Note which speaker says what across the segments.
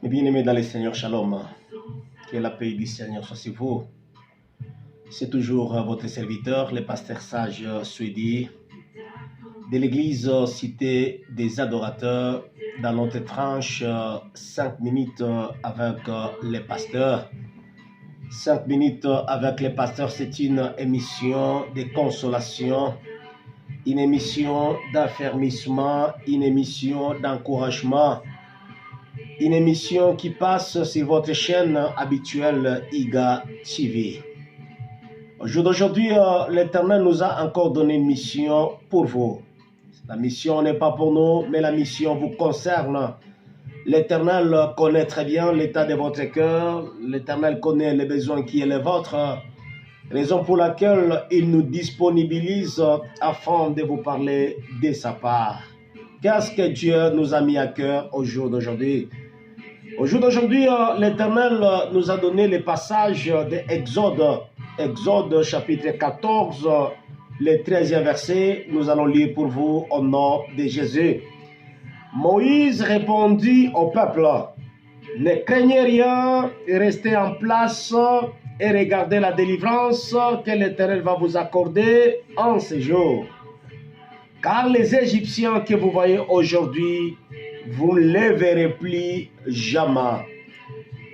Speaker 1: Mes bien-aimés dans le Seigneur, shalom. Que la paix du Seigneur soit sur vous. C'est toujours votre serviteur, le pasteur Sage Suedi, de l'église Cité des Adorateurs, dans notre tranche 5 minutes avec les pasteurs. 5 minutes avec les pasteurs, c'est une émission de consolation, une émission d'affermissement, une émission d'encouragement, une émission qui passe sur votre chaîne habituelle IGA TV. Au jour d'aujourd'hui, l'Éternel nous a encore donné une mission pour vous. La mission n'est pas pour nous, mais la mission vous concerne. L'Éternel connaît très bien l'état de votre cœur. L'Éternel connaît les besoins qui est les vôtres. Raison pour laquelle il nous disponibilise afin de vous parler de sa part. Qu'est-ce que Dieu nous a mis à cœur au jour d'aujourd'hui? Au jour d'aujourd'hui, l'Éternel nous a donné les passages de Exode. Exode chapitre 14, le 13e verset. Nous allons lire pour vous au nom de Jésus. Moïse répondit au peuple, « Ne craignez rien, restez en place et regardez la délivrance que l'Éternel va vous accorder en ce jour. Car les Égyptiens que vous voyez aujourd'hui, vous ne les verrez plus jamais. »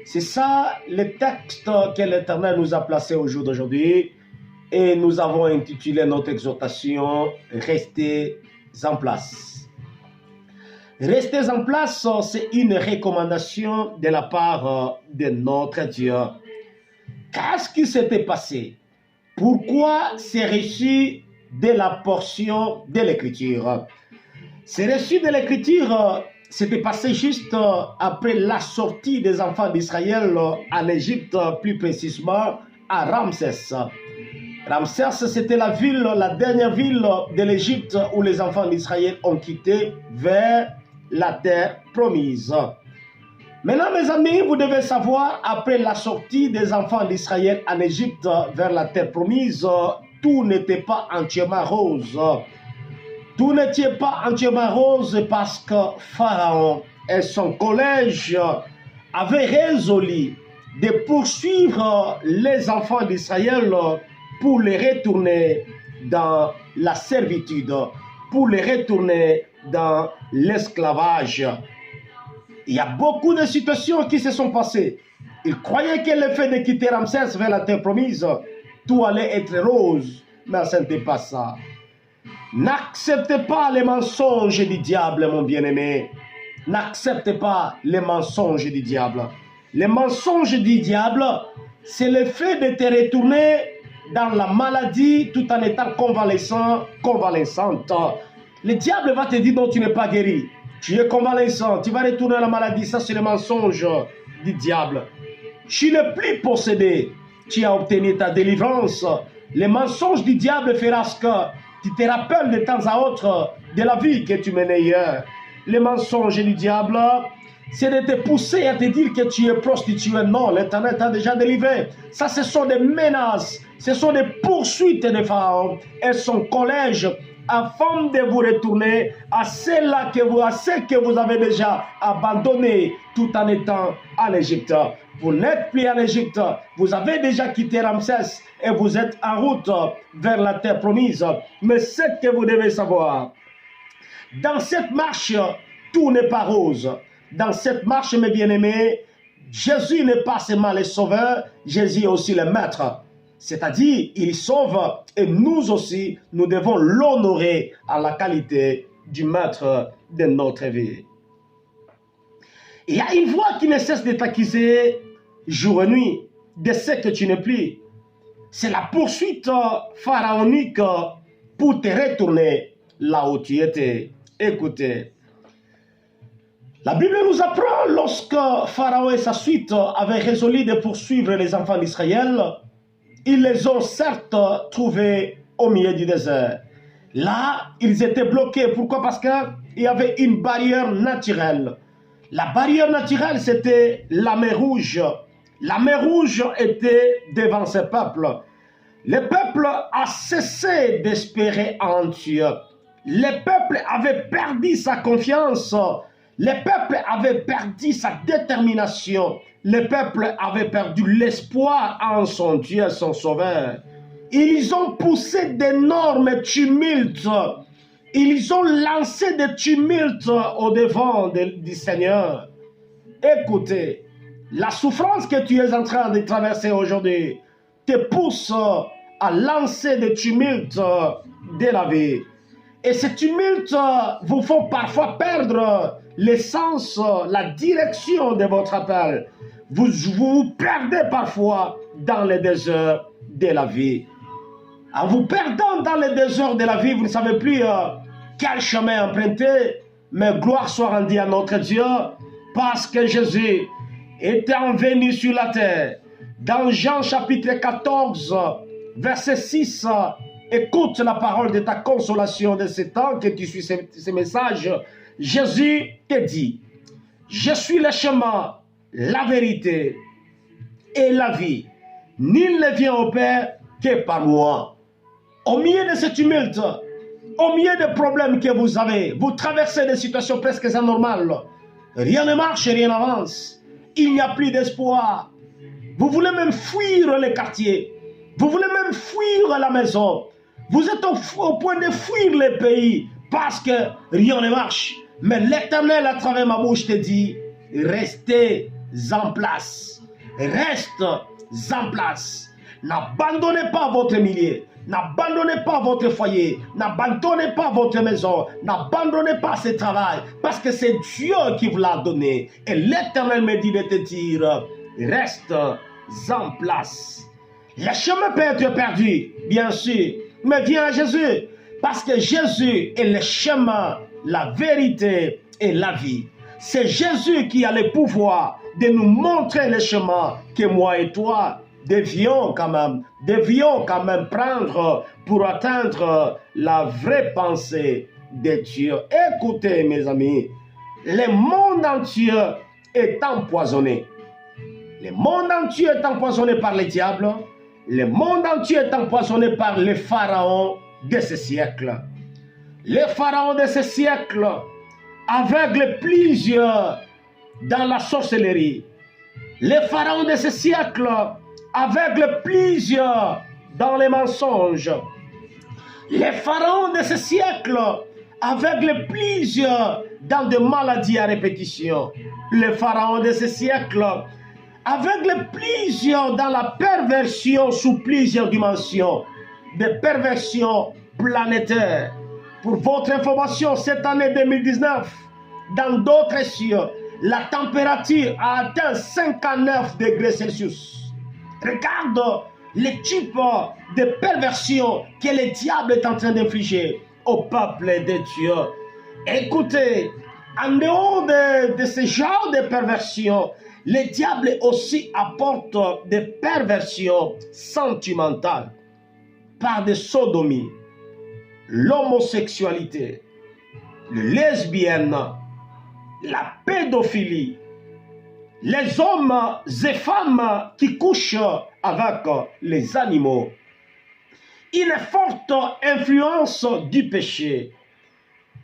Speaker 1: C'est ça le texte que l'Éternel nous a placé au jour d'aujourd'hui. Et nous avons intitulé notre exhortation « Restez en place ». Restez en place, c'est une recommandation de la part de notre Dieu. Qu'est-ce qui s'était passé? Pourquoi c'est reçu de la portion de l'Écriture? C'est reçu de l'Écriture, c'était passé juste après la sortie des enfants d'Israël en Égypte, plus précisément à Ramsès. Ramsès, c'était la ville, la dernière ville de l'Égypte où les enfants d'Israël ont quitté vers la terre promise. Maintenant, mes amis, vous devez savoir, après la sortie des enfants d'Israël en Égypte vers la terre promise, tout n'était pas entièrement rose. Tout n'était pas entièrement rose parce que Pharaon et son collège avaient résolu de poursuivre les enfants d'Israël pour les retourner dans la servitude, pour les retourner dans l'esclavage. Il y a beaucoup de situations qui se sont passées. Ils croyaient que le fait de quitter Ramsès vers la terre promise, tout allait être rose, mais ce n'était pas ça. N'acceptez pas les mensonges du diable, mon bien-aimé. N'acceptez pas les mensonges du diable. Les mensonges du diable, c'est le fait de te retourner dans la maladie tout en étant convalescente. Le diable va te dire non, tu n'es pas guéri. Tu es convalescent, tu vas retourner à la maladie. Ça, c'est le mensonge du diable. Tu n'es plus possédé. Tu as obtenu ta délivrance. Le mensonge du diable fera ce que tu te rappelles de temps à autre de la vie que tu menais hier. Le mensonge du diable, c'est de te pousser à te dire que tu es prostitué. Non, l'Éternel t'a déjà délivré. Ça, ce sont des menaces. Ce sont des poursuites de Pharaon et son collège afin de vous retourner à ceux que vous avez déjà abandonnés tout en étant en Égypte. Vous n'êtes plus en Égypte. Vous avez déjà quitté Ramsès et vous êtes en route vers la terre promise. Mais ce que vous devez savoir, dans cette marche, tout n'est pas rose. Dans cette marche, mes bien-aimés, Jésus n'est pas seulement le sauveur, Jésus est aussi le maître. C'est-à-dire, il sauve et nous aussi, nous devons l'honorer à la qualité du maître de notre vie. Il y a une voix qui ne cesse de t'accuser jour et nuit de ce que tu n'es plus. C'est la poursuite pharaonique pour te retourner là où tu étais. Écoutez, la Bible nous apprend lorsque Pharaon et sa suite avaient résolu de poursuivre les enfants d'Israël, ils les ont certes trouvés au milieu du désert. Là, ils étaient bloqués. Pourquoi? Parce qu'il y avait une barrière naturelle. La barrière naturelle, c'était la mer Rouge. La mer Rouge était devant ce peuple. Le peuple a cessé d'espérer en Dieu. Le peuple avait perdu sa confiance. Le peuple avait perdu sa détermination. Le peuple avait perdu l'espoir en son Dieu, son Sauveur. Ils ont poussé d'énormes tumultes. Ils ont lancé des tumultes au-devant du Seigneur. Écoutez, la souffrance que tu es en train de traverser aujourd'hui te pousse à lancer des tumultes de la vie. Et ces tumultes vous font parfois perdre l'essence, la direction de votre appel. Vous vous perdez parfois dans les déserts de la vie. En vous perdant dans les déserts de la vie, vous ne savez plus quel chemin emprunter. Mais gloire soit rendue à notre Dieu, parce que Jésus étant venu sur la terre. Dans Jean chapitre 14, verset 6, écoute la parole de ta consolation de ce temps que tu suis ces messages. Jésus te dit, je suis le chemin, la vérité et la vie. Nul ne vient au Père que par moi. Au milieu de ce tumulte, au milieu des problèmes que vous avez, vous traversez des situations presque anormales. Rien ne marche, rien n'avance. Il n'y a plus d'espoir. Vous voulez même fuir les quartiers. Vous voulez même fuir la maison. Vous êtes au point de fuir le pays parce que rien ne marche. Mais l'Éternel, à travers ma bouche, te dit, restez en place. Reste en place. N'abandonnez pas votre millier. N'abandonnez pas votre foyer. N'abandonnez pas votre maison. N'abandonnez pas ce travail. Parce que c'est Dieu qui vous l'a donné. Et l'Éternel me dit de te dire, reste en place. Le chemin peut être perdu, bien sûr. Mais viens à Jésus. Parce que Jésus est le chemin, la vérité et la vie. C'est Jésus qui a le pouvoir de nous montrer le chemin que moi et toi devions quand même prendre pour atteindre la vraie pensée de Dieu. Écoutez mes amis, le monde entier est empoisonné. Le monde entier est empoisonné par le diable. Le monde entier est empoisonné par les pharaons de ce siècle. Les pharaons de ce siècle aveuglent plusieurs dans la sorcellerie. Les pharaons de ce siècle aveuglent plusieurs dans les mensonges. Les pharaons de ce siècle aveuglent plusieurs dans des maladies à répétition. Les pharaons de ce siècle aveuglent plusieurs dans la perversion sous plusieurs dimensions, des perversions planétaires. Pour votre information, cette année 2019, dans d'autres cieux, la température a atteint 59 degrés Celsius. Regarde le type de perversion que le diable est en train d'infliger au peuple de Dieu. Écoutez, en dehors de ce genre de perversion, le diable aussi apporte des perversions sentimentales par des sodomies, l'homosexualité, le lesbienne, la pédophilie, les hommes et femmes qui couchent avec les animaux, une forte influence du péché.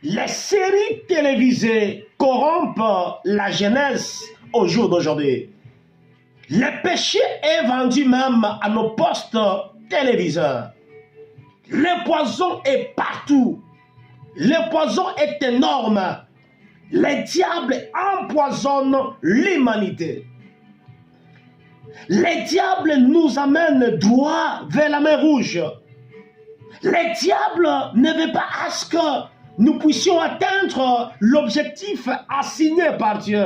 Speaker 1: Les séries télévisées corrompent la jeunesse au jour d'aujourd'hui. Le péché est vendu même à nos postes téléviseurs. Le poison est partout. Le poison est énorme. Le diable empoisonne l'humanité. Le diable nous amène droit vers la mer Rouge. Le diable ne veut pas à ce que nous puissions atteindre l'objectif assigné par Dieu.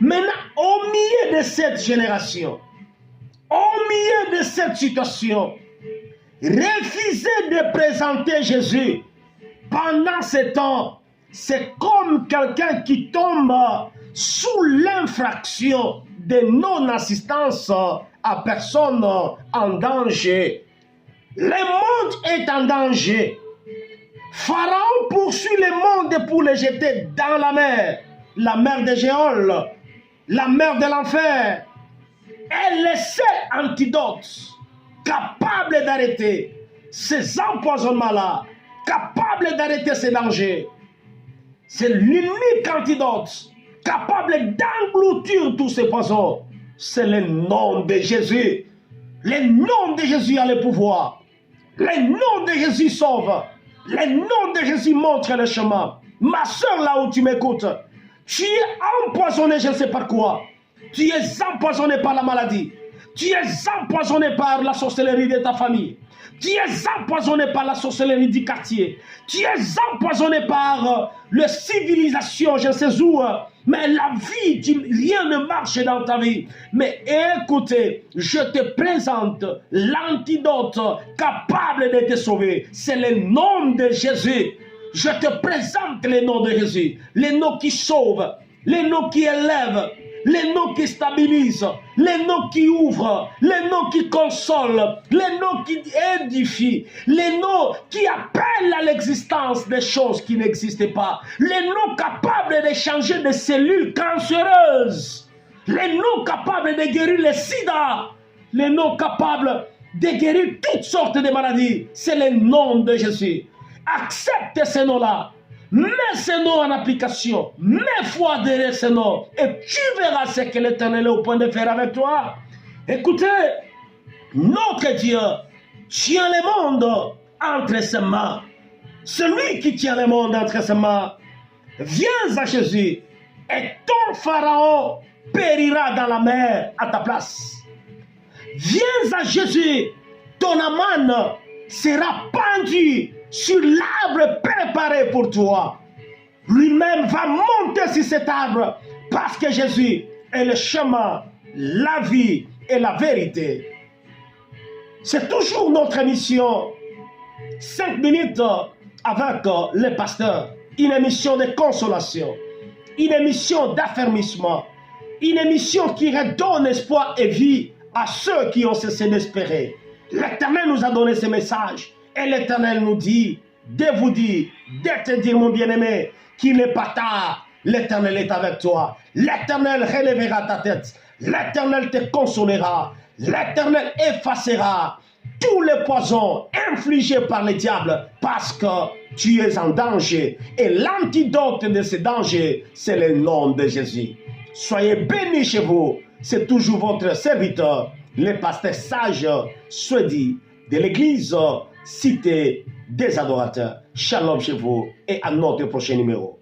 Speaker 1: Maintenant, au milieu de cette génération, au milieu de cette situation, refuser de présenter Jésus pendant ce temps, c'est comme quelqu'un qui tombe sous l'infraction de non-assistance à personne en danger. Le monde est en danger. Pharaon poursuit le monde pour le jeter dans la mer de Géol, la mer de l'enfer. Et le seul antidote capable d'arrêter ces empoisonnements-là, capable d'arrêter ces dangers, C'est l'unique antidote capable d'engloutir tous ces poisons. C'est le nom de Jésus. Le nom de Jésus a le pouvoir. Le nom de Jésus sauve. Le nom de Jésus montre le chemin. Ma soeur, là où tu m'écoutes, tu es empoisonné, je ne sais pas quoi. Tu es empoisonné par la maladie. Tu es empoisonné par la sorcellerie de ta famille. Tu es empoisonné par la sorcellerie du quartier. Tu es empoisonné par la civilisation, je ne sais où. Mais la vie, rien ne marche dans ta vie. Mais écoutez, je te présente l'antidote capable de te sauver. C'est le nom de Jésus. Je te présente le nom de Jésus. Le nom qui sauve, le nom qui élève, le nom qui stabilise, le nom qui ouvre, le nom qui console, le nom qui édifie, le nom qui appelle à l'existence des choses qui n'existaient pas, le nom capable de changer des cellules cancéreuses, le nom capable de guérir le sida, le nom capable de guérir toutes sortes de maladies. C'est le nom de Jésus. Accepte ce nom-là. Mets ce nom en application. Mets foi derrière ce nom. Et tu verras ce que l'Éternel est au point de faire avec toi. Écoutez, notre Dieu tient le monde entre ses mains. Celui qui tient le monde entre ses mains, viens à Jésus et ton pharaon périra dans la mer à ta place. Viens à Jésus, ton Aman sera pendu sur l'arbre préparé pour toi. Lui-même va monter sur cet arbre parce que Jésus est le chemin, la vie et la vérité. C'est toujours notre émission 5 minutes avec le pasteur. Une émission de consolation, une émission d'affermissement, une émission qui redonne espoir et vie à ceux qui ont cessé d'espérer. L'Éternel nous a donné ce message. Et l'Éternel nous dit, de vous dire, de te dire, mon bien-aimé, qu'il n'est pas tard. L'Éternel est avec toi. L'Éternel relèvera ta tête. L'Éternel te consolera. L'Éternel effacera tous les poisons infligés par le diable parce que tu es en danger. Et l'antidote de ce danger, c'est le nom de Jésus. Soyez bénis chez vous. C'est toujours votre serviteur, le pasteur sage, Swedi, de l'église Cité des adorateurs. Shalom chez vous et à notre prochain numéro.